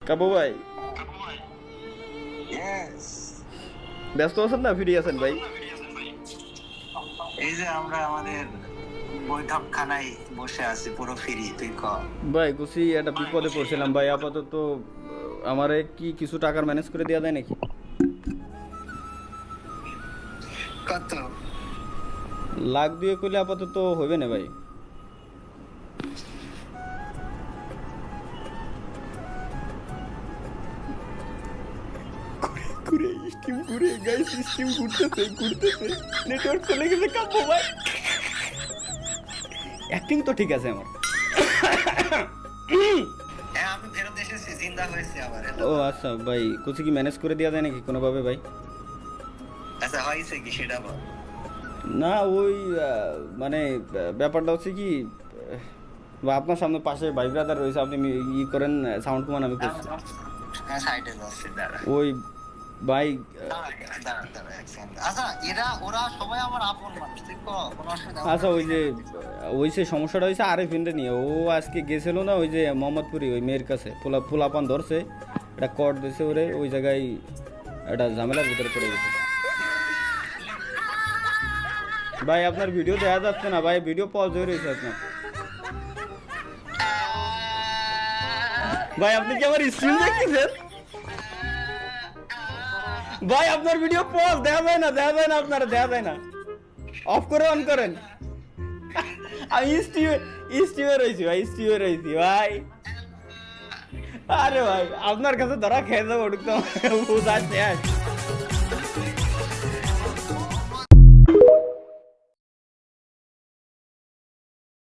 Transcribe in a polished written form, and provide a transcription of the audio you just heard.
কাবু ভাই Yes. ব্যস্ত আছেন না ফ্রি আছেন ভাই? এই যে আমরা আমাদের বৈঠকখানায় বসে আছি পুরো ফ্রি, তুই ক। ভাই কুছি একটা বিপদে পড়ছিলাম ভাই, আপাতত আমারে কি কিছু টাকার ম্যানেজ করে দেওয়া যায় নাকি? কত? লাখ দিয়ে কইলে আপাতত হইবে না ভাই। ঘুরে স্টিম ঘুরে গাইস, স্টিম ঘুরতেছে নেটওয়ার্ক চলে গেছে কাব্বো ভাই। অ্যাক্টিং তো ঠিক আছে আমার। হ্যাঁ, আমি ফেরত এসেছি, জিন্দা হয়েছে আবার। ও আচ্ছা ভাই, কুছি কি ম্যানেজ করে দেওয়া যায় নাকি কোনোভাবে ভাই? আচ্ছা, হয়েছে কি সেটা বল। না ওই মানে ব্যাপারটা হচ্ছে কি, বা আপনার সামনে পাশে ভাই ব্রাদার রয়েছে, আপনি ই করেন সাউন্ড কমান, আমি করছি। হ্যাঁ, সাইডে যাচ্ছে, দাঁড়া। ওই ভাই দাঁড়া, এক সেকেন্ড। আচ্ছা, ওরা সবাই আমার আপন মানুষ, তুই ক, কোনো অসুবিধা হবে না। আচ্ছা ওই যে সমস্যাটা হয়েছে আরেফিনটা নিয়ে, ও আজকে গেছিল না ওই যে মোহাম্মদপুরি ওই মেয়ের কাছে, পোলাপান ধরছে, এটা কর দিয়েছে ওরে, ওই জায়গায় একটা ঝামেলার ভিতরে পড়ে গেছে। ভাই আপনার ভিডিও দেখা যাচ্ছে না ভাই, ভিডিও পজ হয়ে রয়েছে আপনার। ভাই আপনি কি আমার স্ক্রিন দেখতেছেন? ভাই আপনার ভিডিও পজ, দেখা যায় না আপনারা, দেখা যায় না, অফ করে অন করেন। আমি স্টিভে রয়েছি ভাই। আরে ভাই আপনার কাছে ধরা খেয়ে যাবো, বোঝা শেষ।